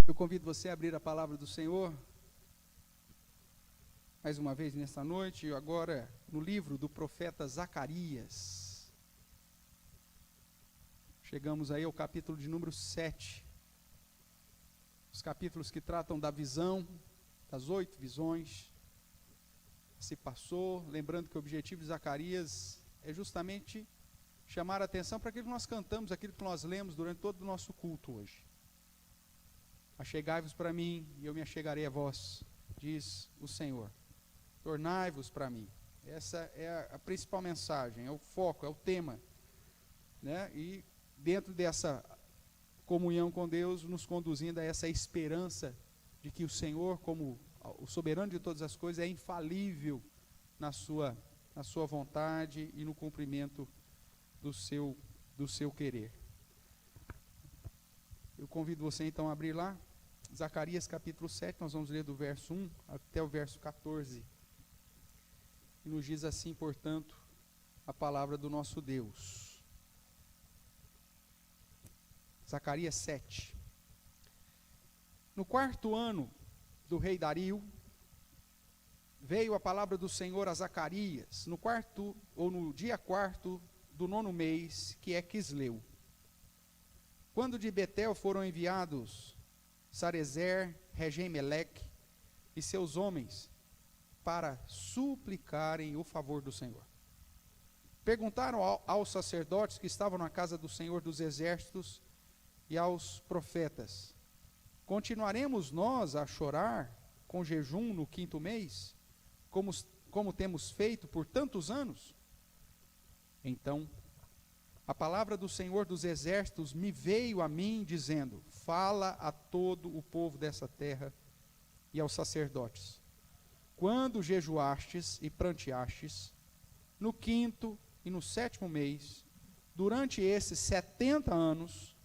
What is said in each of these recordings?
Eu convido você a abrir a palavra do Senhor, mais uma vez nesta noite, agora no livro do profeta Zacarias. Chegamos aí ao capítulo de número 7. Os capítulos que tratam da visão, das 8 visões que se passou. Lembrando que o objetivo de Zacarias é justamente chamar a atenção para aquilo que nós cantamos, aquilo que nós lemos durante todo o nosso culto hoje. Achegai-vos para mim, e eu me achegarei a vós, diz o Senhor. Tornai-vos para mim. Essa é a principal mensagem, é o foco, é o tema, né? E dentro dessa comunhão com Deus, nos conduzindo a essa esperança de que o Senhor, como o soberano de todas as coisas, é infalível na sua vontade e no cumprimento do seu querer. Eu convido você então a abrir lá, Zacarias capítulo 7, nós vamos ler do verso 1 até o verso 14. E nos diz assim, portanto, a palavra do nosso Deus. Zacarias 7. No 4º ano do rei Dario, veio a palavra do Senhor a Zacarias, no dia 4º do 9º mês, que é Quisleu. Quando de Betel foram enviados Sarezer, Regem-Meleque e seus homens para suplicarem o favor do Senhor. Perguntaram aos sacerdotes que estavam na casa do Senhor dos Exércitos e aos profetas: continuaremos nós a chorar com jejum no 5º mês, como temos feito por tantos anos? Então a palavra do Senhor dos Exércitos me veio a mim, dizendo: fala a todo o povo dessa terra e aos sacerdotes. Quando jejuastes e pranteastes, no 5º e no 7º mês, durante esses 70 anos,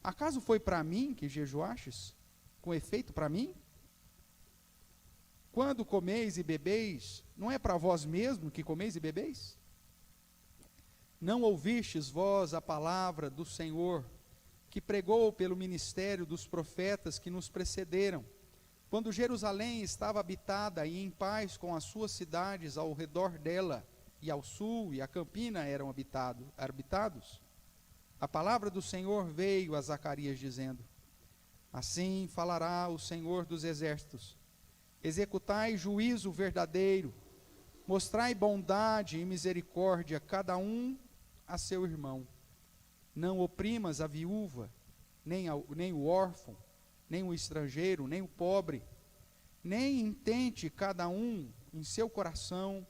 acaso foi para mim que jejuastes? Com efeito para mim? Quando comeis e bebeis, não é para vós mesmo que comeis e bebeis? Não ouvistes vós a palavra do Senhor, que pregou pelo ministério dos profetas que nos precederam, quando Jerusalém estava habitada e em paz com as suas cidades ao redor dela, e ao sul e a campina eram habitados? A palavra do Senhor veio a Zacarias dizendo: assim falará o Senhor dos Exércitos: executai juízo verdadeiro, mostrai bondade e misericórdia, cada um a seu irmão. Não oprimas a viúva, nem o órfão, nem o estrangeiro, nem o pobre, nem intente cada um em seu coração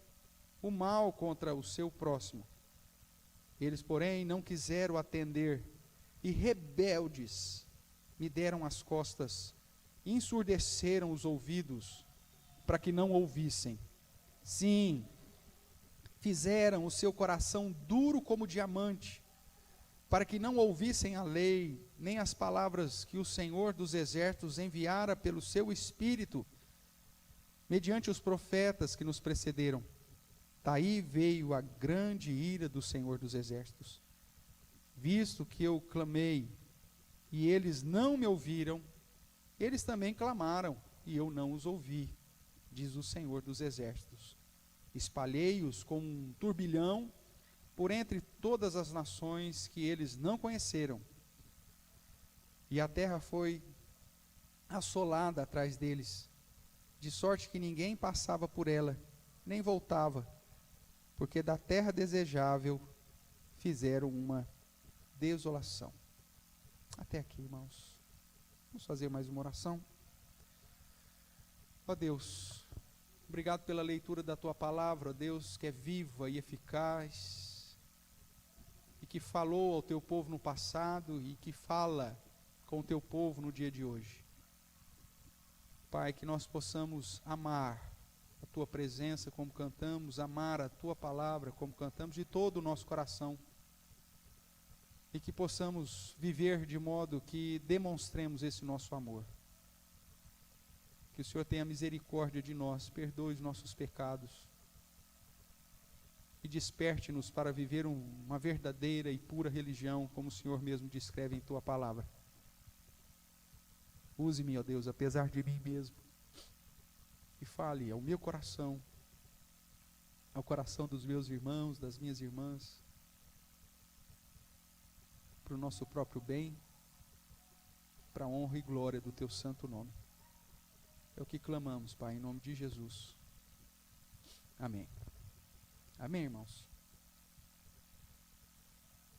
o mal contra o seu próximo. Eles, porém, não quiseram atender, e rebeldes me deram as costas, e ensurdeceram os ouvidos, para que não ouvissem. Sim, fizeram o seu coração duro como diamante, para que não ouvissem a lei, nem as palavras que o Senhor dos Exércitos enviara pelo seu Espírito, mediante os profetas que nos precederam. Daí veio a grande ira do Senhor dos Exércitos. Visto que eu clamei, e eles não me ouviram, eles também clamaram, e eu não os ouvi, diz o Senhor dos Exércitos. Espalhei-os como um turbilhão por entre todas as nações que eles não conheceram. E a terra foi assolada atrás deles, de sorte que ninguém passava por ela, nem voltava, porque da terra desejável fizeram uma desolação. Até aqui, irmãos. Vamos fazer mais uma oração. Ó Deus, obrigado pela leitura da Tua palavra, ó Deus, que é viva e eficaz, e que falou ao Teu povo no passado, e que fala com o Teu povo no dia de hoje. Pai, que nós possamos amar a Tua presença como cantamos, amar a Tua palavra como cantamos de todo o nosso coração, e que possamos viver de modo que demonstremos esse nosso amor. Que o Senhor tenha misericórdia de nós, perdoe os nossos pecados e desperte-nos para viver uma verdadeira e pura religião, como o Senhor mesmo descreve em Tua palavra. Use-me, ó Deus, apesar de mim mesmo. E fale ao meu coração, ao coração dos meus irmãos, das minhas irmãs, para o nosso próprio bem, para a honra e glória do teu santo nome. É o que clamamos, Pai, em nome de Jesus. Amém. Amém, irmãos?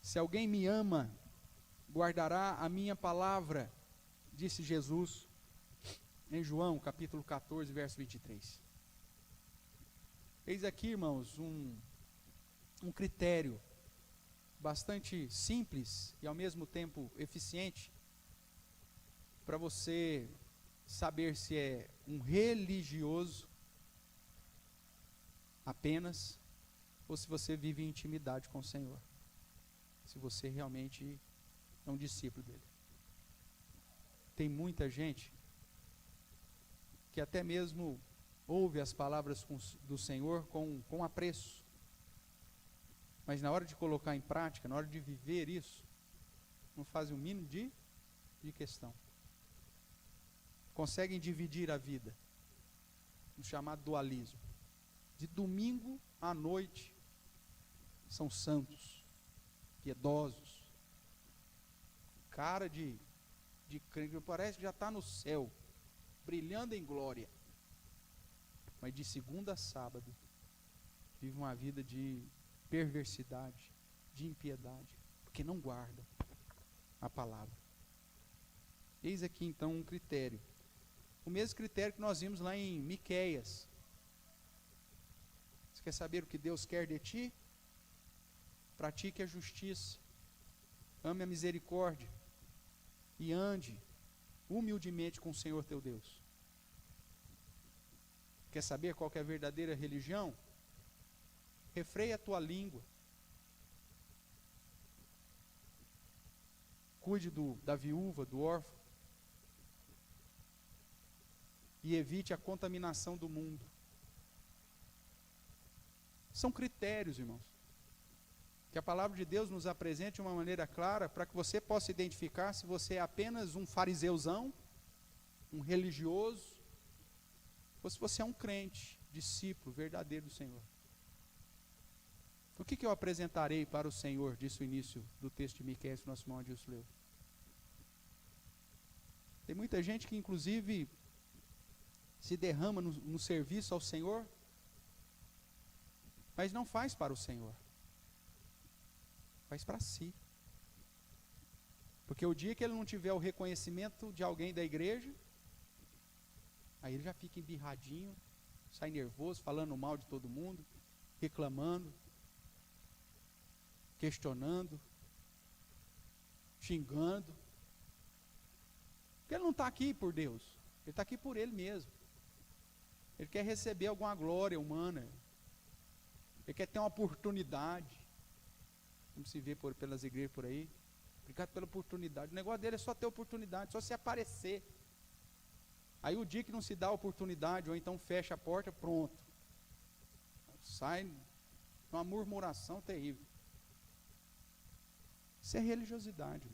Se alguém me ama, guardará a minha palavra, disse Jesus em João, capítulo 14, verso 23. Eis aqui, irmãos, um critério bastante simples e ao mesmo tempo eficiente para você saber se é um religioso apenas ou se você vive em intimidade com o Senhor. Se você realmente é um discípulo dele. Tem muita gente que até mesmo ouve as palavras do Senhor com apreço, mas na hora de colocar em prática, na hora de viver isso, não fazem o mínimo de questão. Conseguem dividir a vida, no chamado dualismo. De domingo à noite, são santos, piedosos, cara de crente, parece que já está no céu, brilhando em glória. Mas de segunda a sábado, vive uma vida de perversidade, de impiedade, porque não guarda a palavra. Eis aqui então um critério. O mesmo critério que nós vimos lá em Miqueias. Você quer saber o que Deus quer de ti? Pratique a justiça, ame a misericórdia e ande humildemente com o Senhor teu Deus. Quer saber qual que é a verdadeira religião? Refreia a tua língua. Cuide da viúva, do órfão. E evite a contaminação do mundo. São critérios, irmãos, que a palavra de Deus nos apresente de uma maneira clara para que você possa identificar se você é apenas um fariseuzão, um religioso, ou se você é um crente, discípulo verdadeiro do Senhor. O que eu apresentarei para o Senhor, disse o início do texto de Miqueias que nosso irmão Adilson leu. Tem muita gente que inclusive se derrama no serviço ao Senhor, mas não faz para o Senhor, faz para si. Porque o dia que ele não tiver o reconhecimento de alguém da igreja, aí ele já fica embirradinho, sai nervoso, falando mal de todo mundo, reclamando, questionando, xingando. Porque ele não está aqui por Deus, ele está aqui por ele mesmo. Ele quer receber alguma glória humana, ele quer ter uma oportunidade, como se vê pelas igrejas por aí. Obrigado pela oportunidade. O negócio dele é só ter oportunidade, só se aparecer. Aí o dia que não se dá a oportunidade, ou então fecha a porta, pronto. Sai uma murmuração terrível. Isso é religiosidade.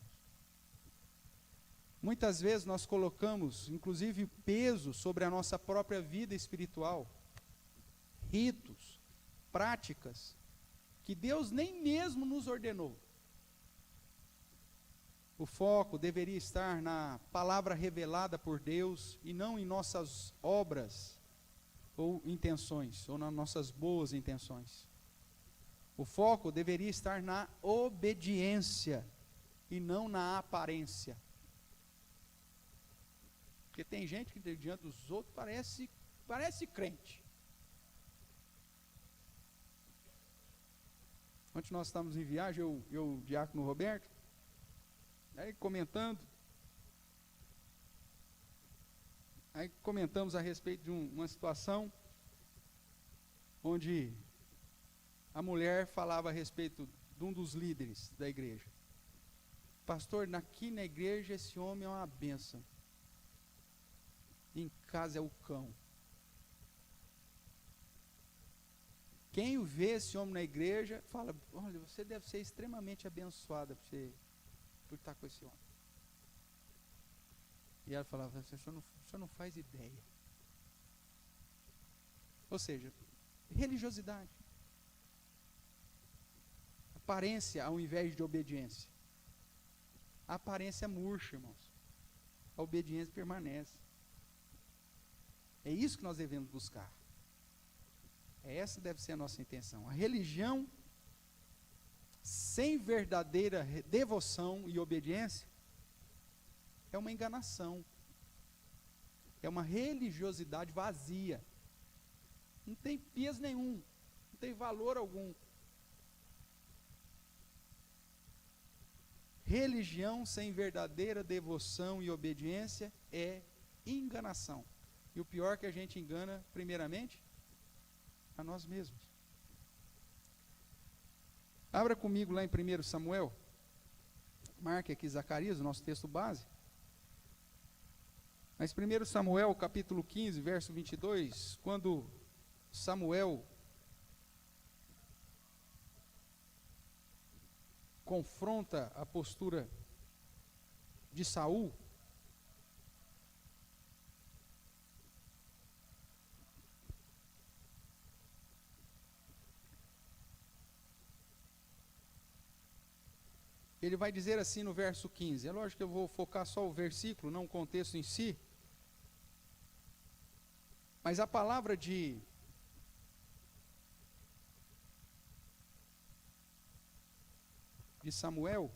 Muitas vezes nós colocamos, inclusive, peso sobre a nossa própria vida espiritual. Ritos, práticas, que Deus nem mesmo nos ordenou. O foco deveria estar na palavra revelada por Deus e não em nossas obras ou intenções, ou nas nossas boas intenções. O foco deveria estar na obediência e não na aparência. Porque tem gente que diante dos outros parece crente. Ontem nós estávamos em viagem, eu e o diácono Roberto, aí comentamos a respeito de uma situação onde a mulher falava a respeito de um dos líderes da igreja. Pastor, aqui na igreja esse homem é uma bênção. Em casa é o cão. Quem vê esse homem na igreja, fala, olha, você deve ser extremamente abençoada por estar com esse homem. E ela falava, o senhor não faz ideia. Ou seja, religiosidade. Aparência ao invés de obediência. A aparência murcha, irmãos. A obediência permanece. É isso que nós devemos buscar. Essa deve ser a nossa intenção. A religião sem verdadeira devoção e obediência é uma enganação. É uma religiosidade vazia. Não tem peso nenhum. Não tem valor algum. Religião sem verdadeira devoção e obediência é enganação. E o pior é que a gente engana, primeiramente, a nós mesmos. Abra comigo lá em 1 Samuel. Marque aqui Zacarias, o nosso texto base. Mas 1 Samuel, capítulo 15, verso 22, quando Samuel confronta a postura de Saul, ele vai dizer assim no verso 15, é lógico que eu vou focar só o versículo, não o contexto em si, mas a palavra de Samuel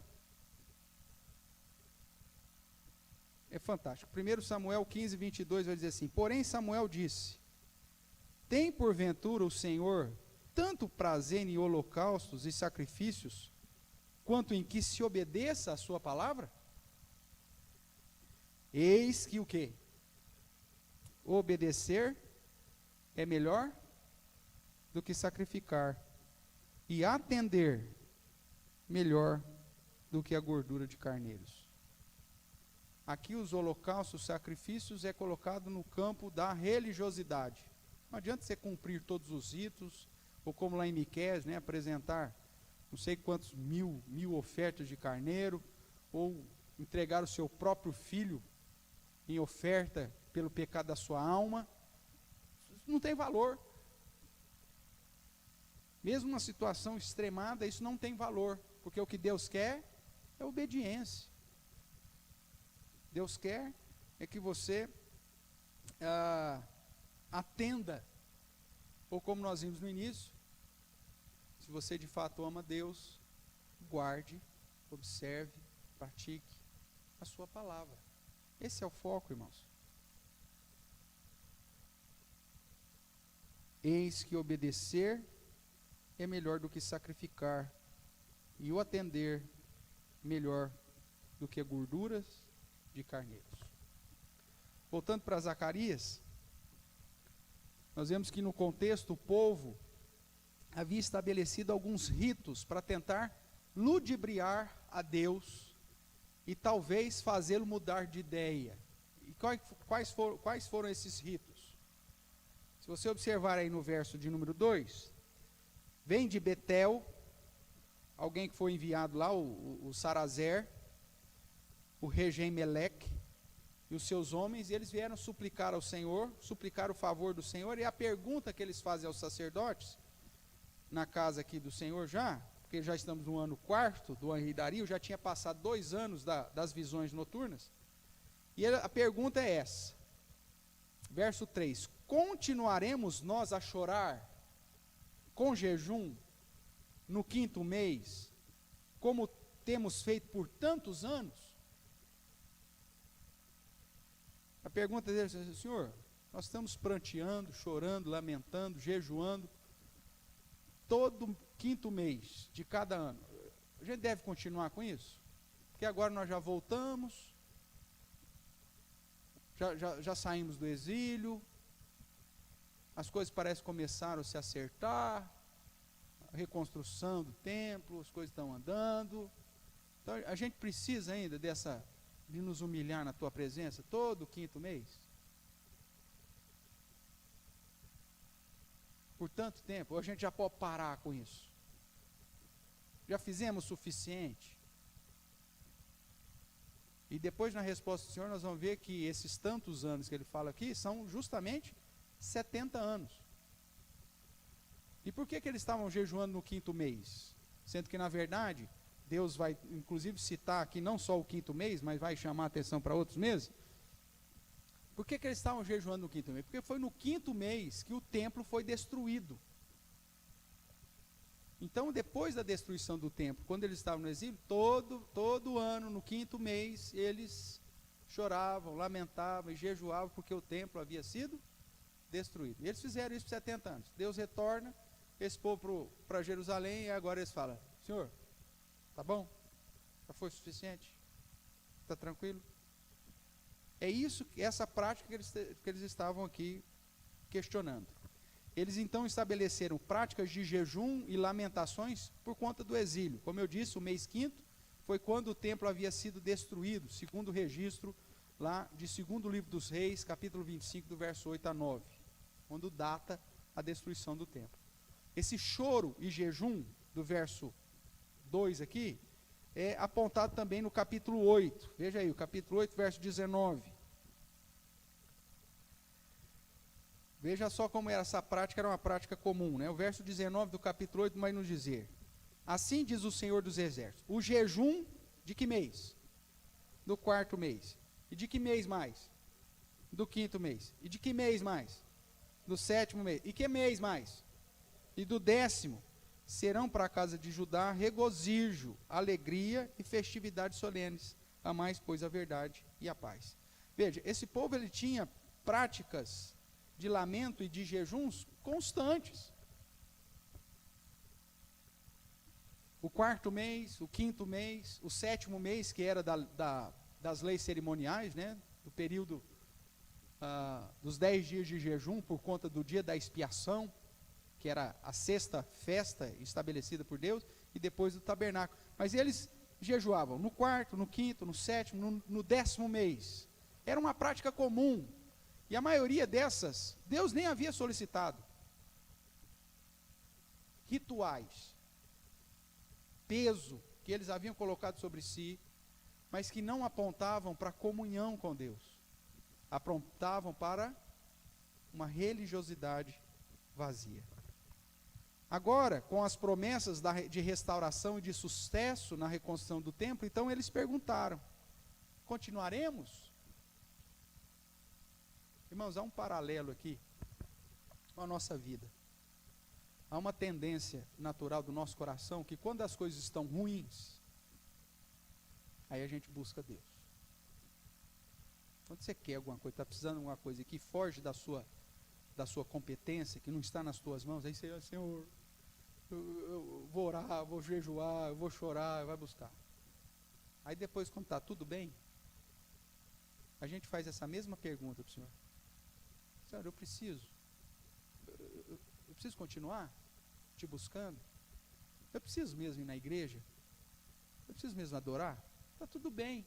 é fantástico. 1 Samuel 15, 22 vai dizer assim, porém Samuel disse, tem porventura o Senhor tanto prazer em holocaustos e sacrifícios, quanto em que se obedeça a sua palavra? Eis que o quê? Obedecer é melhor do que sacrificar, e atender melhor do que a gordura de carneiros. Aqui os holocaustos, os sacrifícios é colocado no campo da religiosidade. Não adianta você cumprir todos os ritos, ou como lá em Miqueias, né, apresentar não sei quantos mil ofertas de carneiro, ou entregar o seu próprio filho em oferta pelo pecado da sua alma. Isso não tem valor. Mesmo numa situação extremada, isso não tem valor, porque o que Deus quer é obediência. Deus quer é que você atenda, ou como nós vimos no início, se você de fato ama Deus, guarde, observe, pratique a sua palavra. Esse é o foco, irmãos. Eis que obedecer é melhor do que sacrificar, e o atender melhor do que gorduras de carneiros. Voltando para Zacarias, nós vemos que no contexto o povo havia estabelecido alguns ritos para tentar ludibriar a Deus e talvez fazê-lo mudar de ideia. E quais foram esses ritos? Se você observar aí no verso de número 2, vem de Betel, alguém que foi enviado lá, o Sarazer, o Regem Meleque e os seus homens, e eles vieram suplicar ao Senhor, suplicar o favor do Senhor, e a pergunta que eles fazem aos sacerdotes, na casa aqui do Senhor já, porque já estamos no ano 4º do ano de Dario, já tinha passado 2 anos das visões noturnas, e a pergunta é essa, verso 3, continuaremos nós a chorar com jejum no 5º mês, como temos feito por tantos anos? A pergunta deles é, Senhor, nós estamos pranteando, chorando, lamentando, jejuando, todo 5º mês de cada ano. A gente deve continuar com isso? Porque agora nós já voltamos, já saímos do exílio, as coisas parecem que começaram a se acertar, a reconstrução do templo, as coisas estão andando. Então a gente precisa ainda de nos humilhar na tua presença todo 5º mês? Por tanto tempo, ou a gente já pode parar com isso? Já fizemos o suficiente? E depois, na resposta do Senhor, nós vamos ver que esses tantos anos que ele fala aqui são justamente 70 anos. E por que eles estavam jejuando no 5º mês? Sendo que, na verdade, Deus vai, inclusive, citar aqui não só o 5º mês, mas vai chamar a atenção para outros meses. Por que eles estavam jejuando no 5º mês? Porque foi no 5º mês que o templo foi destruído. Então, depois da destruição do templo, quando eles estavam no exílio, todo ano, no 5º mês, eles choravam, lamentavam e jejuavam porque o templo havia sido destruído. E eles fizeram isso por 70 anos. Deus retorna esse povo para Jerusalém e agora eles falam: Senhor, tá bom? Já foi suficiente? Está tranquilo? É isso, essa prática que eles estavam aqui questionando. Eles então estabeleceram práticas de jejum e lamentações por conta do exílio. Como eu disse, o mês 5º foi quando o templo havia sido destruído, segundo o registro lá de 2º livro dos Reis, capítulo 25, do verso 8 a 9, quando data a destruição do templo. Esse choro e jejum do verso 2 aqui, é apontado também no capítulo 8. Veja aí, o capítulo 8, verso 19. Veja só como era essa prática, era uma prática comum, né? O verso 19 do capítulo 8 vai nos dizer: assim diz o Senhor dos Exércitos, o jejum de que mês? Do 4º mês. E de que mês mais? Do 5º mês. E de que mês mais? Do 7º mês. E que mês mais? E do 10º. Serão para a casa de Judá regozijo, alegria e festividades solenes. Amais, pois, a verdade e a paz. Veja, esse povo ele tinha práticas de lamento e de jejuns constantes. O 4º mês, o 5º mês, o 7º mês, que era das leis cerimoniais, né, do período dos 10 dias de jejum, por conta do dia da expiação, que era a 6ª festa estabelecida por Deus, e depois do tabernáculo. Mas eles jejuavam no 4º, no 5º, no 7º, no 10º mês. Era uma prática comum. E a maioria dessas, Deus nem havia solicitado. Rituais, peso que eles haviam colocado sobre si, mas que não apontavam para a comunhão com Deus. Apontavam para uma religiosidade vazia. Agora, com as promessas de restauração e de sucesso na reconstrução do templo, então eles perguntaram: continuaremos? Irmãos, há um paralelo aqui com a nossa vida. Há uma tendência natural do nosso coração que quando as coisas estão ruins, aí a gente busca Deus. Quando você quer alguma coisa, está precisando de alguma coisa que foge da sua competência, que não está nas tuas mãos, aí você: Senhor, eu vou orar, vou jejuar, eu vou chorar, vai buscar. Aí depois, quando está tudo bem, a gente faz essa mesma pergunta para o Senhor: Senhor, eu preciso continuar te buscando? Eu preciso mesmo ir na igreja? Eu preciso mesmo adorar? Está tudo bem.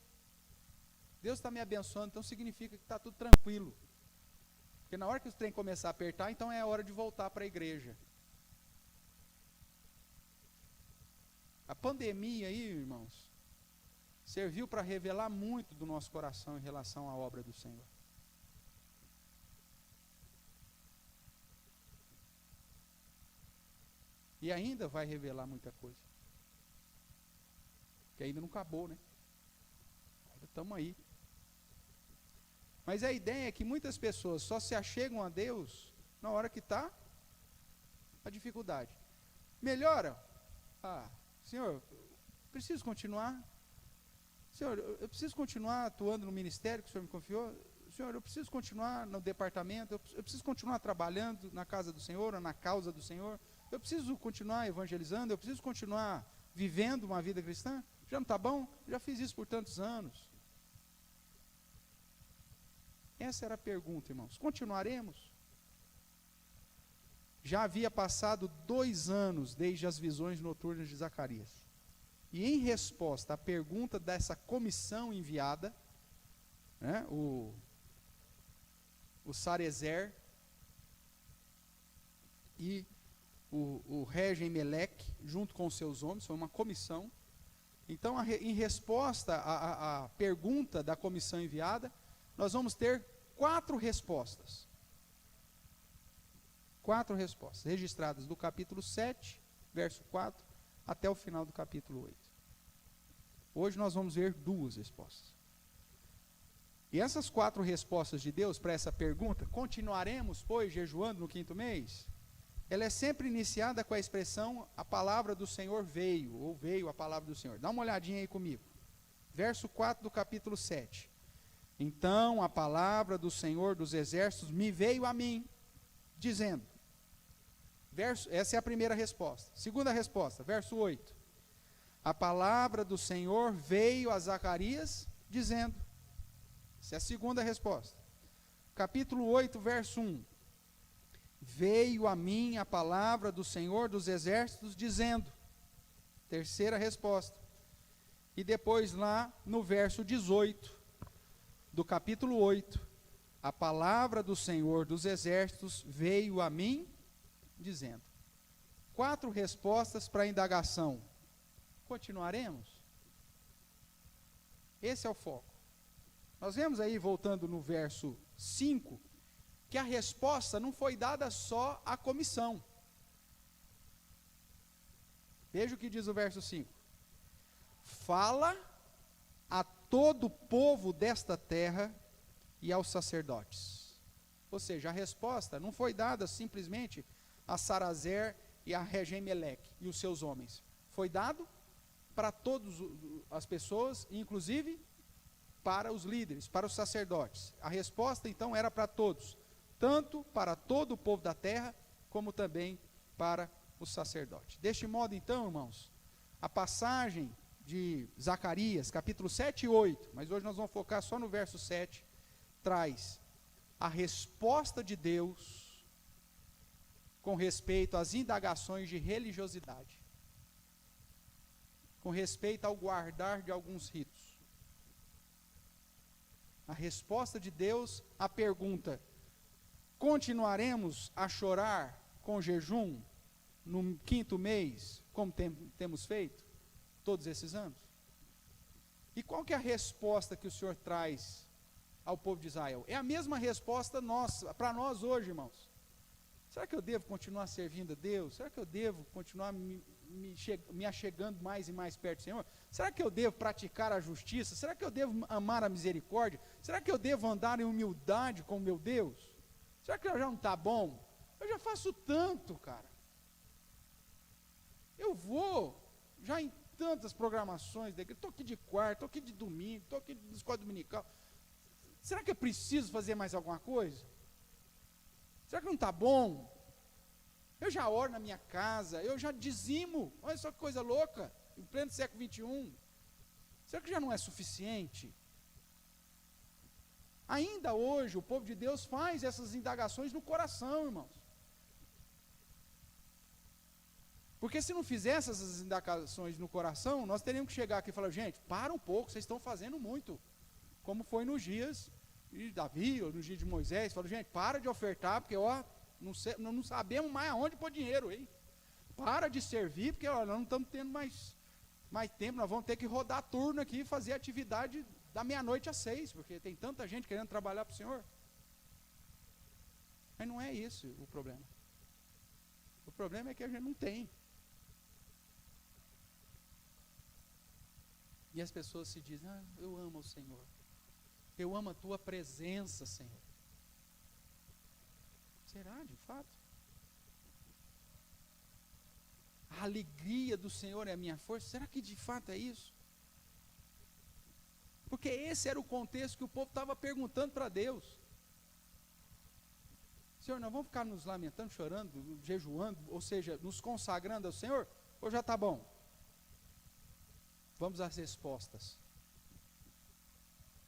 Deus está me abençoando, então significa que está tudo tranquilo. Porque na hora que o trem começar a apertar, então é a hora de voltar para a igreja. A pandemia aí, irmãos, serviu para revelar muito do nosso coração em relação à obra do Senhor. E ainda vai revelar muita coisa. Que ainda não acabou, né? Ainda estamos aí. Mas a ideia é que muitas pessoas só se achegam a Deus na hora que está a dificuldade. Melhora? Senhor, preciso continuar. Senhor, eu preciso continuar atuando no ministério que o Senhor me confiou. Senhor, eu preciso continuar no departamento. Eu preciso continuar trabalhando na casa do Senhor ou na causa do Senhor. Eu preciso continuar evangelizando. Eu preciso continuar vivendo uma vida cristã. Já não está bom? Já fiz isso por tantos anos. Essa era a pergunta, irmãos. Continuaremos? Já havia passado 2 anos desde as visões noturnas de Zacarias. E em resposta à pergunta dessa comissão enviada, né, o Sarezer e o Regem Meleque, junto com seus homens, foi uma comissão, Então, em resposta à pergunta da comissão enviada, nós vamos ter 4 respostas. 4 respostas, registradas do capítulo 7, verso 4, até o final do capítulo 8. Hoje nós vamos ver 2 respostas. E essas 4 respostas de Deus para essa pergunta, continuaremos, pois, jejuando no 5º mês? Ela é sempre iniciada com a expressão, a palavra do Senhor veio, ou veio a palavra do Senhor. Dá uma olhadinha aí comigo. Verso 4 do capítulo 7. Então a palavra do Senhor dos exércitos me veio a mim, dizendo. Essa é a primeira resposta. Segunda resposta, verso 8. A palavra do Senhor veio a Zacarias, dizendo. Essa é a segunda resposta. Capítulo 8, verso 1. Veio a mim a palavra do Senhor dos exércitos, dizendo. Terceira resposta. E depois lá no verso 18 do capítulo 8, a palavra do Senhor dos exércitos veio a mim, dizendo. 4 respostas para a indagação. Continuaremos? Esse é o foco. Nós vemos aí, voltando no verso 5, que a resposta não foi dada só à comissão. Veja o que diz o verso 5. Fala a todo o povo desta terra e aos sacerdotes. Ou seja, a resposta não foi dada simplesmente a Sarazer e a Regem-Meleque e os seus homens. Foi dado para todas as pessoas, inclusive para os líderes, para os sacerdotes. A resposta então era para todos, tanto para todo o povo da terra, como também para os sacerdotes. Deste modo então, irmãos, a passagem de Zacarias, capítulo 7 e 8, mas hoje nós vamos focar só no verso 7, traz a resposta de Deus com respeito às indagações de religiosidade, com respeito ao guardar de alguns ritos. A resposta de Deus à pergunta: continuaremos a chorar com jejum no 5º mês, como temos feito todos esses anos? E qual que é a resposta que o Senhor traz ao povo de Israel? É a mesma resposta nossa, para nós hoje, irmãos. Será que eu devo continuar servindo a Deus? Será que eu devo continuar me achegando mais e mais perto do Senhor? Será que eu devo praticar a justiça? Será que eu devo amar a misericórdia? Será que eu devo andar em humildade com o meu Deus? Será que já não está bom? Eu já faço tanto, cara. Eu vou já em tantas programações da igreja, estou aqui de quarta, estou aqui de domingo, estou aqui de escola dominical. Será que eu preciso fazer mais alguma coisa? Será que não está bom? Eu já oro na minha casa, eu já dizimo, olha só que coisa louca, em pleno século XXI. Será que já não é suficiente? Ainda hoje, o povo de Deus faz essas indagações no coração, irmãos. Porque se não fizesse essas indagações no coração, nós teríamos que chegar aqui e falar: gente, para um pouco, vocês estão fazendo muito. Como foi nos dias de Davi, ou nos dias de Moisés. Falou: gente, para de ofertar, porque ó, não sabemos mais aonde pôr dinheiro, hein? Para de servir, porque ó, nós não estamos tendo mais tempo, nós vamos ter que rodar turno aqui e fazer atividade da meia-noite às 6, porque tem tanta gente querendo trabalhar para o Senhor. Mas não é isso o problema. O problema é que a gente não tem. E as pessoas se dizem: ah, eu amo o Senhor. Eu amo a tua presença, Senhor. Será, de fato? A alegria do Senhor é a minha força. Será que de fato é isso? Porque esse era o contexto que o povo estava perguntando para Deus. Senhor, nós vamos ficar nos lamentando, chorando, jejuando, ou seja, nos consagrando ao Senhor? Ou já está bom? Vamos às respostas.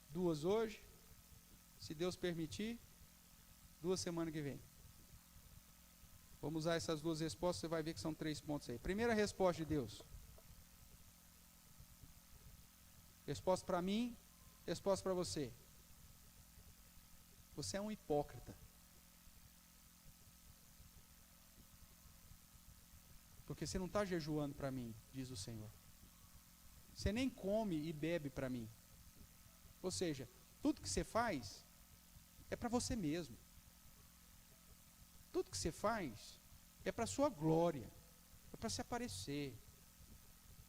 2 hoje, se Deus permitir, 2 semana que vem. Vamos usar essas 2 respostas, você vai ver que são 3 pontos aí. Primeira resposta de Deus. Resposta para mim, resposta para você. Você é um hipócrita. Porque você não está jejuando para mim, diz o Senhor. você nem come e bebe para mim. Ou seja, tudo que você faz é para você mesmo. Tudo que você faz é para a sua glória, é para se aparecer,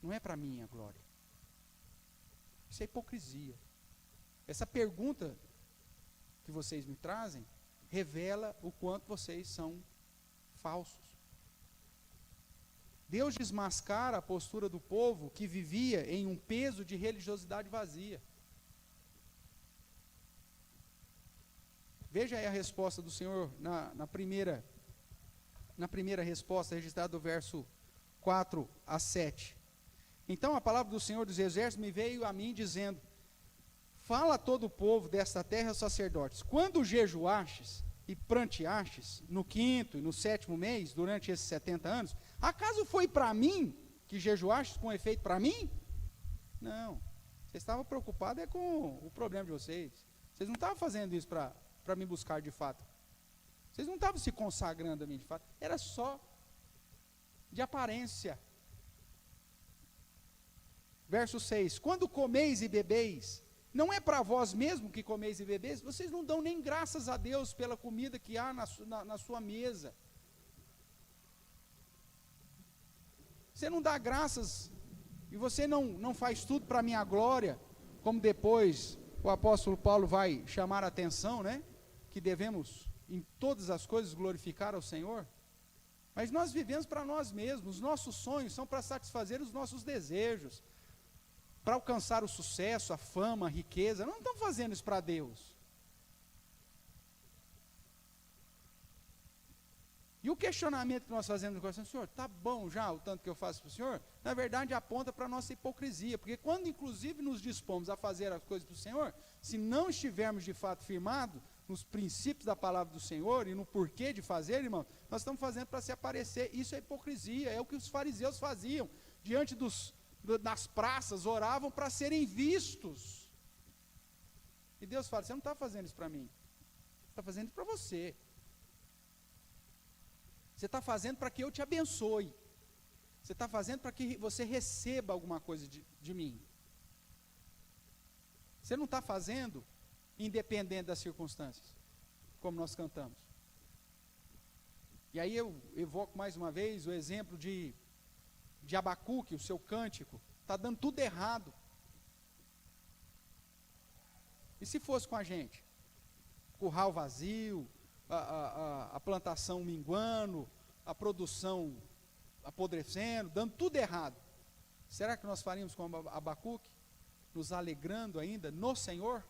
não é para a minha glória. Isso é hipocrisia. Essa pergunta que vocês me trazem revela o quanto vocês são falsos. Deus desmascara a postura do povo que vivia em um peso de religiosidade vazia. Veja aí a resposta do Senhor na primeira resposta, registrada do verso 4 a 7. Então a palavra do Senhor dos Exércitos me veio a mim dizendo: fala a todo o povo desta terra, sacerdotes, quando jejuastes e pranteastes, no 5º e no 7º mês, durante esses 70 anos, acaso foi para mim que jejuastes com efeito para mim? Não, vocês estavam preocupados com o problema de vocês. Vocês não estavam fazendo isso para me buscar de fato. Vocês não estavam se consagrando a mim de fato. Era só de aparência. Verso 6: quando comeis e bebeis, não é para vós mesmo que comeis e bebeis? Vocês não dão nem graças a Deus pela comida que há na sua mesa. Você não dá graças, e você não faz tudo para a minha glória, como depois o apóstolo Paulo vai chamar a atenção, né? Que devemos em todas as coisas glorificar ao Senhor. Mas nós vivemos para nós mesmos. Os nossos sonhos são para satisfazer os nossos desejos, para alcançar o sucesso, a fama, a riqueza. Não estamos fazendo isso para Deus. E o questionamento que nós fazemos no coração: Senhor, está bom já o tanto que eu faço para o Senhor? Na verdade aponta para a nossa hipocrisia, porque quando inclusive nos dispomos a fazer as coisas do Senhor, se não estivermos de fato firmados nos princípios da palavra do Senhor e no porquê de fazer, irmão, nós estamos fazendo para se aparecer. Isso é hipocrisia, é o que os fariseus faziam, diante das praças, oravam para serem vistos. E Deus fala: você não está fazendo isso para mim, você está fazendo isso para você. Você está fazendo para que eu te abençoe. Você está fazendo para que você receba alguma coisa de mim. Você não está fazendo independente das circunstâncias, como nós cantamos. E aí eu evoco mais uma vez o exemplo de Abacuque, o seu cântico. Está dando tudo errado. E se fosse com a gente? Curral vazio, a plantação minguando, a produção apodrecendo, dando tudo errado. Será que nós faríamos como Abacuque, nos alegrando ainda no Senhor?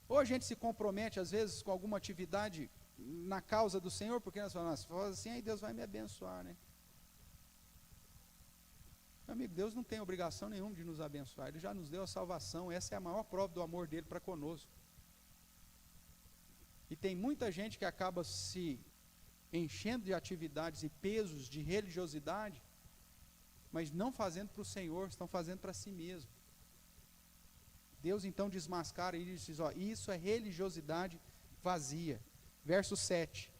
Ou a gente se compromete às vezes com alguma atividade na causa do Senhor, porque nós falamos: se for assim, aí Deus vai me abençoar, né? Meu amigo, Deus não tem obrigação nenhuma de nos abençoar. Ele já nos deu a salvação. Essa é a maior prova do amor dele para conosco. E tem muita gente que acaba se enchendo de atividades e pesos de religiosidade, mas não fazendo para o Senhor, estão fazendo para si mesmo. Deus então desmascara e diz: ó, isso é religiosidade vazia. Verso 7: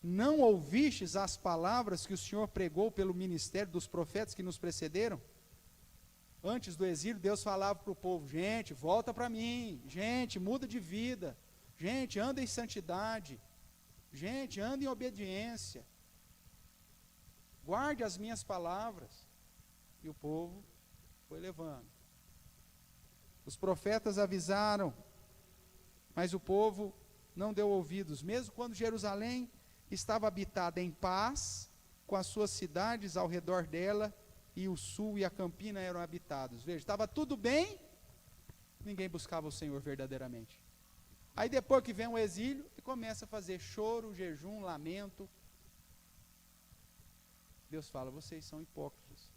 não ouvistes as palavras que o Senhor pregou pelo ministério dos profetas que nos precederam? Antes do exílio, Deus falava para o povo: gente, volta para mim, gente, muda de vida, gente, anda em santidade, gente, anda em obediência, guarde as minhas palavras. E o povo foi levando. Os profetas avisaram, mas o povo não deu ouvidos, mesmo quando Jerusalém estava habitada em paz, com as suas cidades ao redor dela, e o sul e a campina eram habitados. Veja, estava tudo bem, ninguém buscava o Senhor verdadeiramente. Aí depois que vem o exílio, ele começa a fazer choro, jejum, lamento. Deus fala: vocês são hipócritas,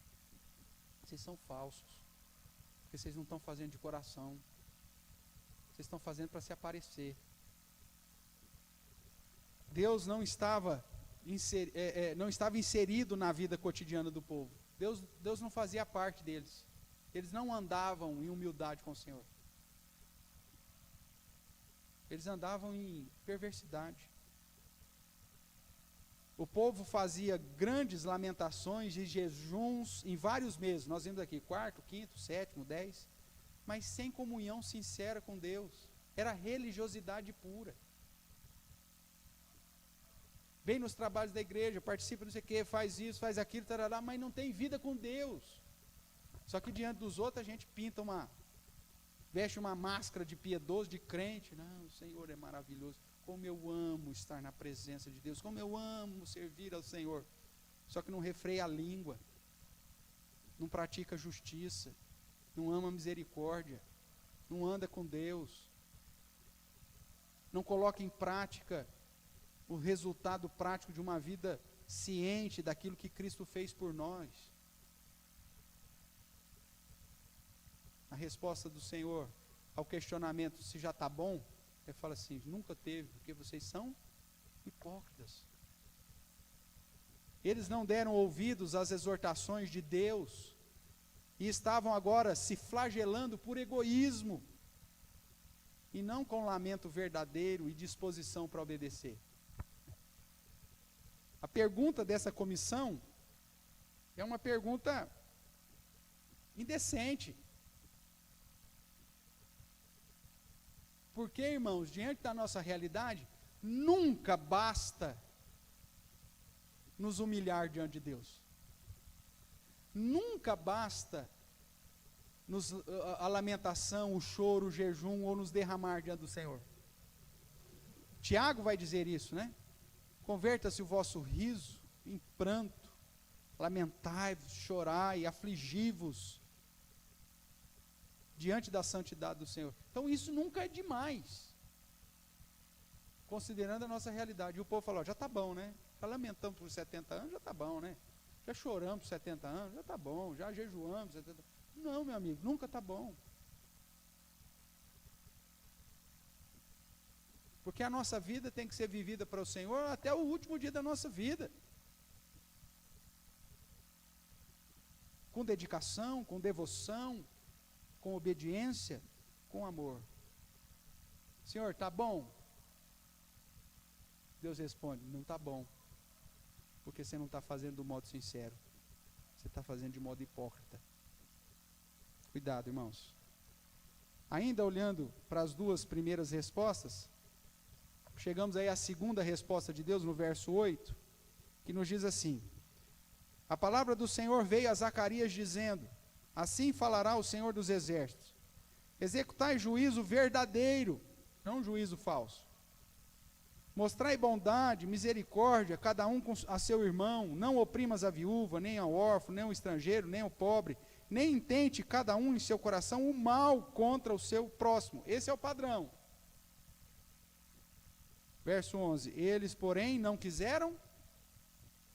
vocês são falsos, porque vocês não estão fazendo de coração, vocês estão fazendo para se aparecer. Deus não estava inserido na vida cotidiana do povo. Deus não fazia parte deles. Eles não andavam em humildade com o Senhor. Eles andavam em perversidade. O povo fazia grandes lamentações e jejuns em vários meses. Nós vimos aqui, 4º, 5º, 7º, 10º, mas sem comunhão sincera com Deus. Era religiosidade pura. Vem nos trabalhos da igreja, participa não sei o que, faz isso, faz aquilo, tarará, mas não tem vida com Deus. Só que diante dos outros a gente veste uma máscara de piedoso, de crente. Não, o Senhor é maravilhoso. Como eu amo estar na presença de Deus, como eu amo servir ao Senhor. Só que não refreia a língua, não pratica justiça, não ama misericórdia, não anda com Deus, não coloca em prática o resultado prático de uma vida ciente daquilo que Cristo fez por nós. A resposta do Senhor ao questionamento se já está bom, ele fala assim, nunca teve, porque vocês são hipócritas. Eles não deram ouvidos às exortações de Deus, e estavam agora se flagelando por egoísmo, e não com lamento verdadeiro e disposição para obedecer. A pergunta dessa comissão é uma pergunta indecente. Porque, irmãos, diante da nossa realidade, nunca basta nos humilhar diante de Deus. Nunca basta a lamentação, o choro, o jejum ou nos derramar diante do Senhor. Tiago vai dizer isso, né? Converta-se o vosso riso em pranto, lamentai-vos, chorai, afligi-vos diante da santidade do Senhor. Então isso nunca é demais, considerando a nossa realidade. E o povo falou, já está bom, né? Já lamentamos por 70 anos, já está bom, né? Já choramos por 70 anos, já está bom. Já jejuamos 70 anos. Não, meu amigo, nunca está bom. Porque a nossa vida tem que ser vivida para o Senhor até o último dia da nossa vida. Com dedicação, com devoção, com obediência, com amor. Senhor, está bom? Deus responde, não está bom. Porque você não está fazendo do modo sincero. Você está fazendo de modo hipócrita. Cuidado, irmãos. Ainda olhando para as duas primeiras respostas, chegamos aí à segunda resposta de Deus, no verso 8, que nos diz assim: a palavra do Senhor veio a Zacarias dizendo, assim falará o Senhor dos Exércitos, executai juízo verdadeiro, não juízo falso. Mostrai bondade, misericórdia, cada um a seu irmão, não oprimas a viúva, nem ao órfão, nem ao estrangeiro, nem ao pobre, nem intente cada um em seu coração o mal contra o seu próximo. Esse é o padrão. Verso 11, eles, porém, não quiseram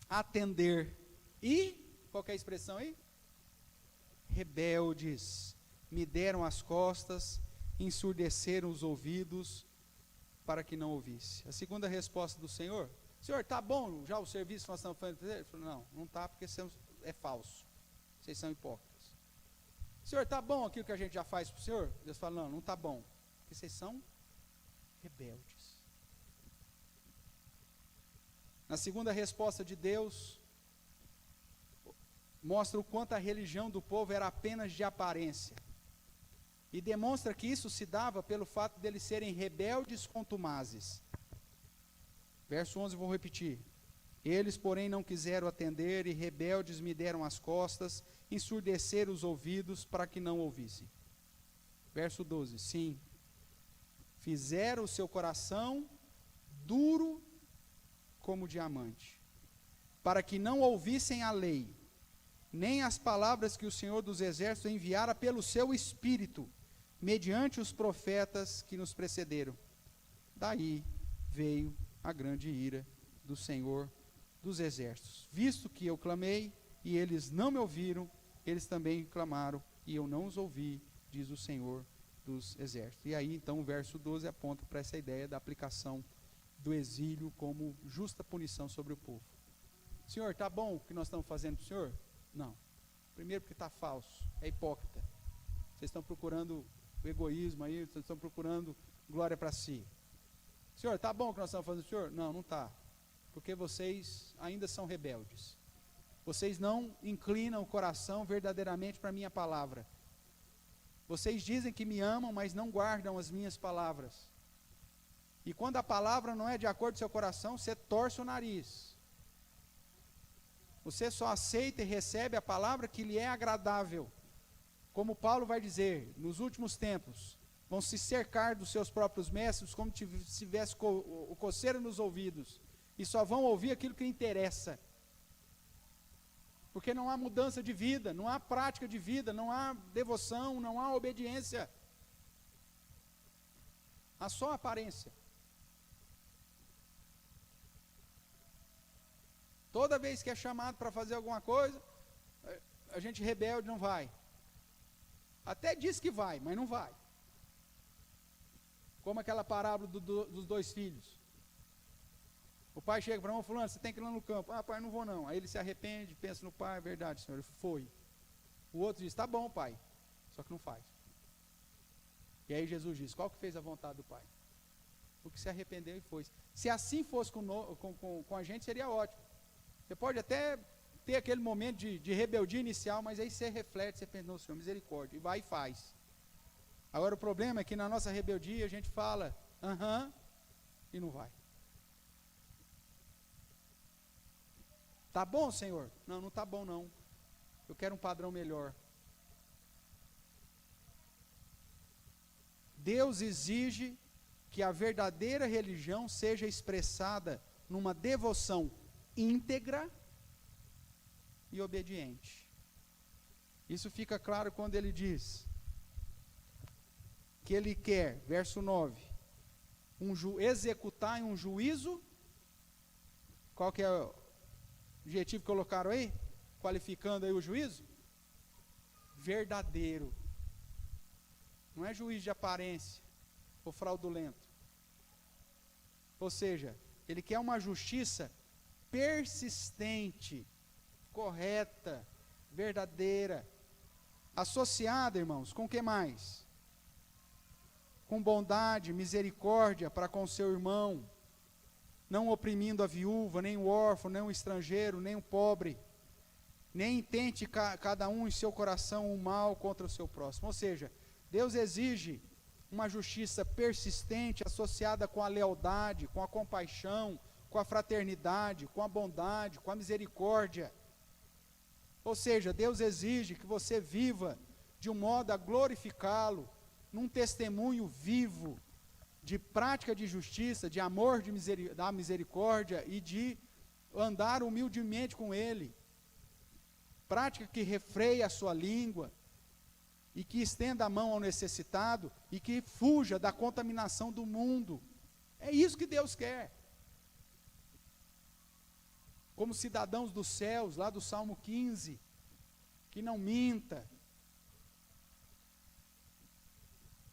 atender. E, qual que é a expressão aí? Rebeldes, me deram as costas, ensurdeceram os ouvidos, para que não ouvisse. A segunda resposta do Senhor, Senhor, está bom já o serviço que nós estamos fazendo? Ele falou, não está, porque é falso. Vocês são hipócritas. Senhor, está bom aquilo que a gente já faz para o Senhor? Deus fala, não está bom, porque vocês são rebeldes. Na segunda resposta de Deus, mostra o quanto a religião do povo era apenas de aparência. E demonstra que isso se dava pelo fato deles serem rebeldes contumazes. Verso 11, vou repetir. Eles, porém, não quiseram atender, e rebeldes me deram as costas, ensurdeceram os ouvidos para que não ouvissem. Verso 12, sim, fizeram o seu coração duro como diamante, para que não ouvissem a lei, nem as palavras que o Senhor dos Exércitos enviara pelo seu Espírito, mediante os profetas que nos precederam. Daí veio a grande ira do Senhor dos Exércitos. Visto que eu clamei, e eles não me ouviram, eles também clamaram, e eu não os ouvi, diz o Senhor dos Exércitos. E aí, então, o verso 12 aponta para essa ideia da aplicação do exílio como justa punição sobre o povo. Senhor, está bom o que nós estamos fazendo para o Senhor? Não. Primeiro porque está falso, é hipócrita. Vocês estão procurando o egoísmo aí, vocês estão procurando glória para si. Senhor, está bom o que nós estamos fazendo para o Senhor? Não, não está. porque vocês ainda são rebeldes. Vocês não inclinam o coração verdadeiramente para a minha palavra. Vocês dizem que me amam, mas não guardam as minhas palavras. E quando a palavra não é de acordo com o seu coração, você torce o nariz. Você só aceita e recebe a palavra que lhe é agradável. Como Paulo vai dizer, nos últimos tempos, vão se cercar dos seus próprios mestres, como se tivesse o coceiro nos ouvidos. E só vão ouvir aquilo que interessa. Porque não há mudança de vida, não há prática de vida, não há devoção, não há obediência. Há só aparência. Toda vez que é chamado para fazer alguma coisa, a gente rebelde não vai. Até diz que vai, mas não vai. Como aquela parábola dos dois filhos. O pai chega para fulano, você tem que ir lá no campo. Ah, pai, não vou não. Aí ele se arrepende, pensa no pai, é verdade, senhor, foi. O outro diz, tá bom, pai, só que não faz. E aí Jesus diz, qual que fez a vontade do pai? O que se arrependeu e foi. Se assim fosse com a gente, seria ótimo. Você pode até ter aquele momento de rebeldia inicial, mas aí você reflete, você pensa, não, senhor, misericórdia, e vai e faz. Agora o problema é que na nossa rebeldia a gente fala, aham, e não vai. Tá bom, Senhor? Não, não tá bom não. Eu quero um padrão melhor. Deus exige que a verdadeira religião seja expressada numa devoção íntegra e obediente. Isso fica claro quando ele diz que ele quer, verso 9, executar em um juízo. Qual que é o adjetivo que colocaram aí? Qualificando aí o juízo? Verdadeiro. Não é juízo de aparência ou fraudulento. Ou seja, ele quer uma justiça persistente, correta, verdadeira, associada, irmãos, com o que mais? Com bondade, misericórdia para com seu irmão, não oprimindo a viúva, nem o órfão, nem o estrangeiro, nem o pobre, nem intente cada um em seu coração o mal contra o seu próximo. Ou seja, Deus exige uma justiça persistente, associada com a lealdade, com a compaixão, com a fraternidade, com a bondade, com a misericórdia. Ou seja, Deus exige que você viva de um modo a glorificá-lo, num testemunho vivo, de prática de justiça, de amor da misericórdia e de andar humildemente com Ele. Prática que refreia a sua língua e que estenda a mão ao necessitado e que fuja da contaminação do mundo. É isso que Deus quer. Como cidadãos dos céus, lá do Salmo 15, que não minta,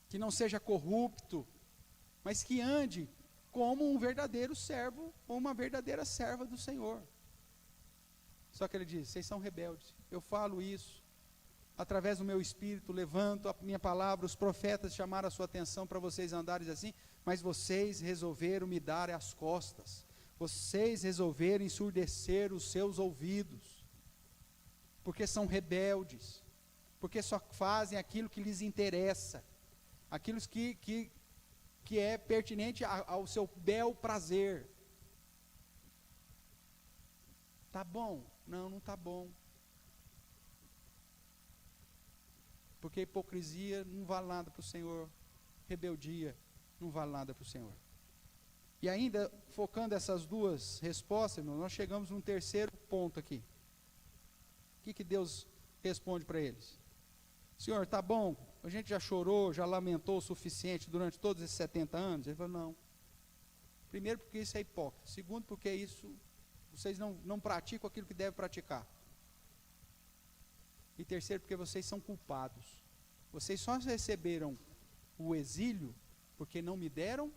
que não seja corrupto, mas que ande como um verdadeiro servo ou uma verdadeira serva do Senhor. Só que ele diz, vocês são rebeldes. Eu falo isso, através do meu espírito, levanto a minha palavra, os profetas chamaram a sua atenção para vocês andarem assim, mas vocês resolveram me dar as costas. Vocês resolveram ensurdecer os seus ouvidos, porque são rebeldes, porque só fazem aquilo que lhes interessa, aquilo que é pertinente ao seu bel prazer. Tá bom? Não, não tá bom. Porque hipocrisia não vale nada para o Senhor, rebeldia não vale nada para o Senhor. E ainda, focando essas duas respostas, irmão, nós chegamos num terceiro ponto aqui. O que Deus responde para eles? Senhor, tá bom, a gente já chorou, já lamentou o suficiente durante todos esses 70 anos? Ele falou, não. Primeiro, porque isso é hipócrita. Segundo, porque isso, vocês não praticam aquilo que devem praticar. E terceiro, porque vocês são culpados. Vocês só receberam o exílio porque não me deram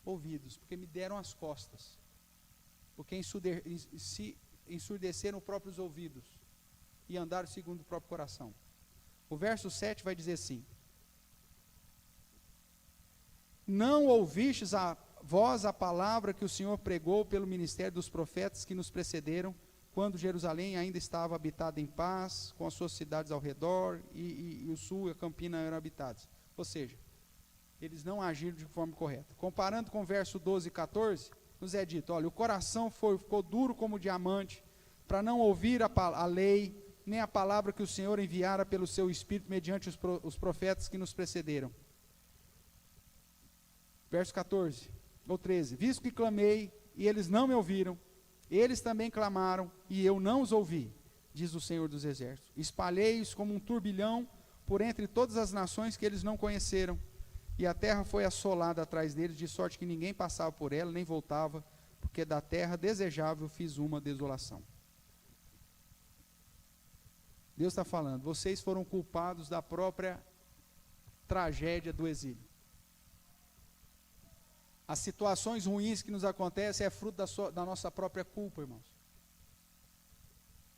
ouvidos, porque me deram as costas, porque ensurdeceram os próprios ouvidos e andaram segundo o próprio coração. O verso 7 vai dizer assim: não ouvistes a vós a palavra que o Senhor pregou pelo ministério dos profetas que nos precederam, quando Jerusalém ainda estava habitada em paz, com as suas cidades ao redor, e o sul e a campina eram habitados. Ou seja, eles não agiram de forma correta. Comparando com o verso 12 e 14, nos é dito, olha, o coração ficou duro como diamante, para não ouvir a lei, nem a palavra que o Senhor enviara pelo seu Espírito, mediante os profetas que nos precederam. Verso 14, ou 13, visto que clamei, e eles não me ouviram, eles também clamaram, e eu não os ouvi, diz o Senhor dos Exércitos. Espalhei-os como um turbilhão por entre todas as nações que eles não conheceram, e a terra foi assolada atrás deles, de sorte que ninguém passava por ela, nem voltava, porque da terra desejável fiz uma desolação. Deus está falando, vocês foram culpados da própria tragédia do exílio. As situações ruins que nos acontecem é fruto da nossa própria culpa, irmãos.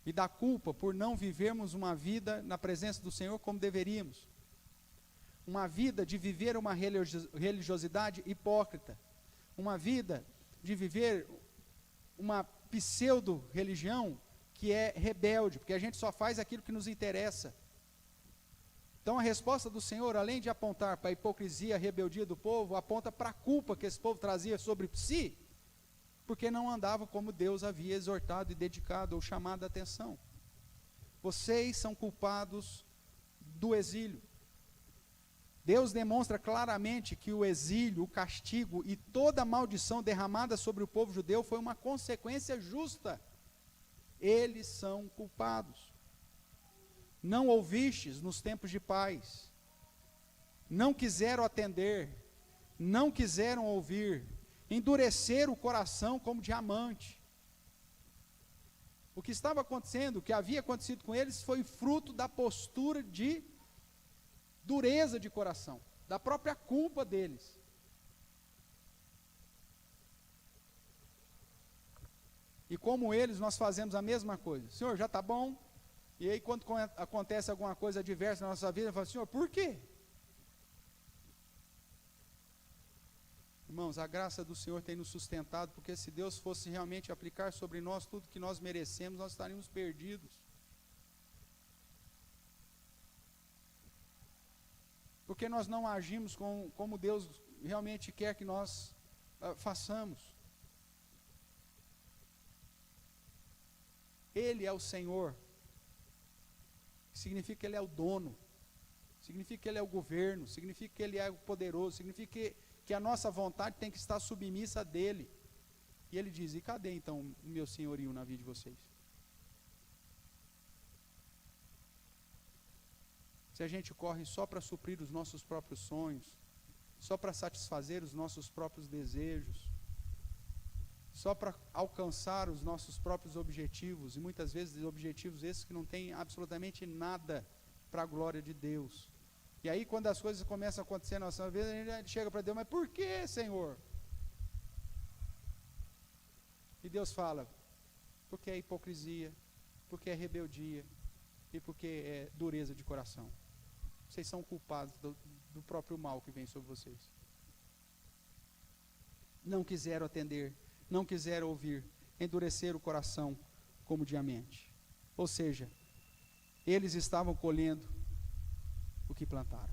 E da culpa por não vivermos uma vida na presença do Senhor como deveríamos. Uma vida de viver uma religiosidade hipócrita. Uma vida de viver uma pseudo-religião que é rebelde, porque a gente só faz aquilo que nos interessa. Então a resposta do Senhor, além de apontar para a hipocrisia, a rebeldia do povo, aponta para a culpa que esse povo trazia sobre si, porque não andava como Deus havia exortado e dedicado ou chamado a atenção. Vocês são culpados do exílio. Deus demonstra claramente que o exílio, o castigo e toda a maldição derramada sobre o povo judeu foi uma consequência justa. Eles são culpados. Não ouvistes nos tempos de paz, não quiseram atender, não quiseram ouvir, endureceram o coração como diamante. O que estava acontecendo, o que havia acontecido com eles, foi fruto da postura de dureza de coração, da própria culpa deles. E como eles, nós fazemos a mesma coisa. Senhor, já está bom? E aí quando acontece alguma coisa adversa na nossa vida, eu falo, Senhor, por quê? Irmãos, a graça do Senhor tem nos sustentado, porque se Deus fosse realmente aplicar sobre nós tudo que nós merecemos, nós estaríamos perdidos. Porque nós não agimos como Deus realmente quer que nós façamos. Ele é o Senhor. Significa que Ele é o dono, significa que Ele é o governo, significa que Ele é o poderoso, significa que a nossa vontade tem que estar submissa a dEle. E Ele diz, e cadê então o meu senhorio na vida de vocês? Se a gente corre só para suprir os nossos próprios sonhos, só para satisfazer os nossos próprios desejos, só para alcançar os nossos próprios objetivos, e muitas vezes objetivos esses que não têm absolutamente nada para a glória de Deus. E aí quando as coisas começam a acontecer na nossa vida, a gente chega para Deus, mas por que, Senhor? E Deus fala, porque é hipocrisia, porque é rebeldia, e porque é dureza de coração. Vocês são culpados do próprio mal que vem sobre vocês. Não quiseram atender, não quiseram ouvir, endureceram o coração como diamante. Ou seja, eles estavam colhendo o que plantaram.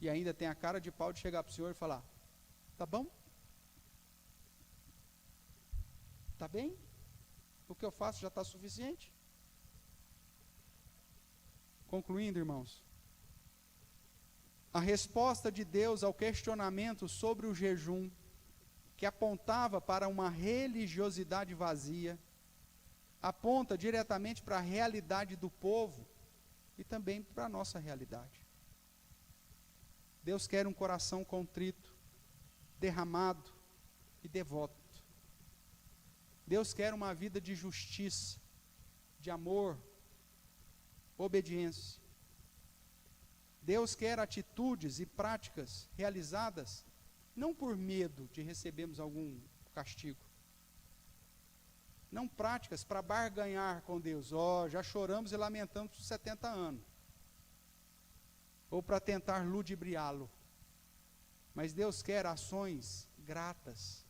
E ainda tem a cara de pau de chegar para o Senhor e falar, tá bom? Tá bem? O que eu faço já está suficiente? Concluindo, irmãos, a resposta de Deus ao questionamento sobre o jejum, que apontava para uma religiosidade vazia, aponta diretamente para a realidade do povo e também para a nossa realidade. Deus quer um coração contrito, derramado e devoto. Deus quer uma vida de justiça, de amor, obediência. Deus quer atitudes e práticas realizadas não por medo de recebermos algum castigo. Não práticas para barganhar com Deus. Já choramos e lamentamos por 70 anos. Ou para tentar ludibriá-lo. Mas Deus quer ações gratas,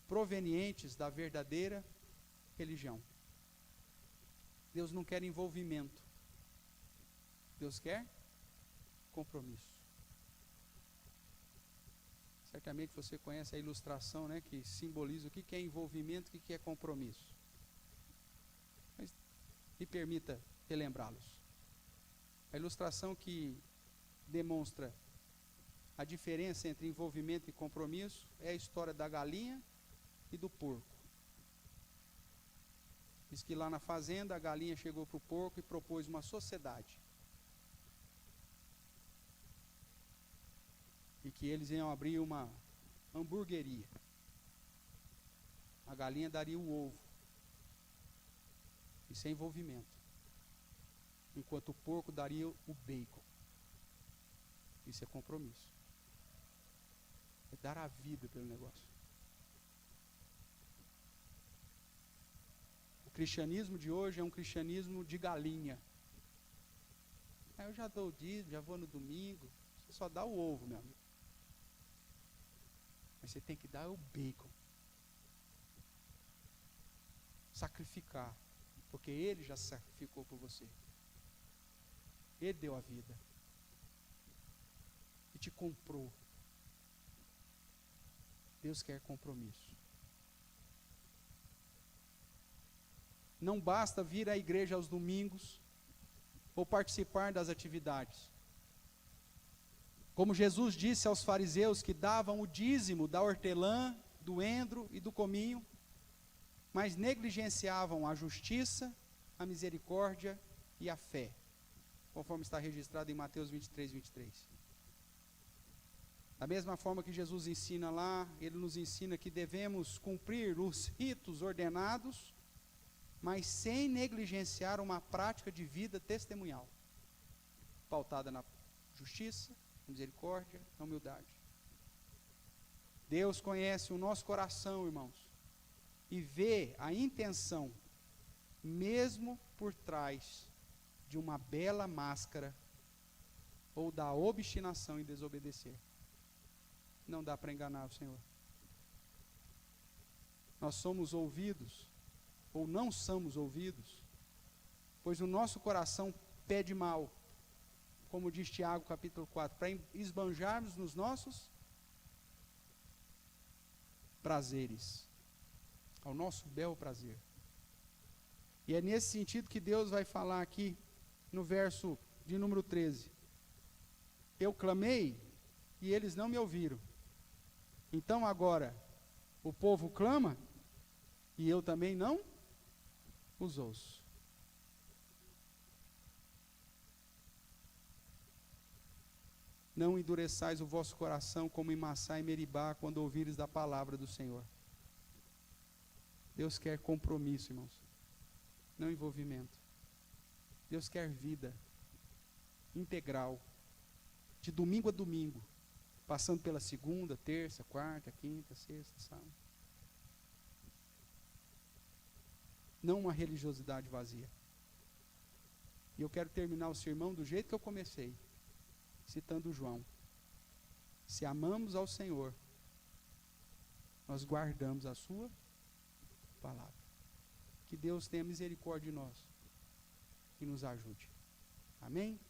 provenientes da verdadeira religião. Deus não quer envolvimento. Deus quer compromisso. Certamente você conhece a ilustração, né, que simboliza o que é envolvimento e o que é compromisso. Mas me permita relembrá-los. A ilustração que demonstra a diferença entre envolvimento e compromisso é a história da galinha e do porco. Diz que lá na fazenda a galinha chegou para o porco e propôs uma sociedade. E que eles iam abrir uma hamburgueria. A galinha daria o ovo. Isso é envolvimento. Enquanto o porco daria o bacon. Isso é compromisso. É dar a vida pelo negócio. O cristianismo de hoje é um cristianismo de galinha. Eu já dou o dízimo, já vou no domingo. Você só dá o ovo, meu amigo. Mas você tem que dar o bacon. Sacrificar. Porque Ele já sacrificou por você. Ele deu a vida. E te comprou. Deus quer compromisso. Não basta vir à igreja aos domingos ou participar das atividades. Como Jesus disse aos fariseus que davam o dízimo da hortelã, do endro e do cominho, mas negligenciavam a justiça, a misericórdia e a fé, conforme está registrado em Mateus 23, 23. Da mesma forma que Jesus ensina lá, Ele nos ensina que devemos cumprir os ritos ordenados, mas sem negligenciar uma prática de vida testemunhal, pautada na justiça, na misericórdia, na humildade. Deus conhece o nosso coração, irmãos, e vê a intenção, mesmo por trás de uma bela máscara ou da obstinação em desobedecer. Não dá para enganar o Senhor. Nós somos ouvidos, ou não somos ouvidos, pois o nosso coração pede mal, como diz Tiago capítulo 4, para esbanjarmos nos nossos prazeres, ao nosso bel prazer. E é nesse sentido que Deus vai falar aqui, no verso de número 13. Eu clamei, e eles não me ouviram. Então agora, o povo clama, e eu também não os ouço. Não endureçais o vosso coração como em Massá e Meribá, quando ouvires da palavra do Senhor. Deus quer compromisso, irmãos, não envolvimento. Deus quer vida integral, de domingo a domingo, passando pela segunda, terça, quarta, quinta, sexta, sábado. Não uma religiosidade vazia. E eu quero terminar o sermão do jeito que eu comecei, citando João. Se amamos ao Senhor, nós guardamos a sua palavra. Que Deus tenha misericórdia de nós e nos ajude. Amém?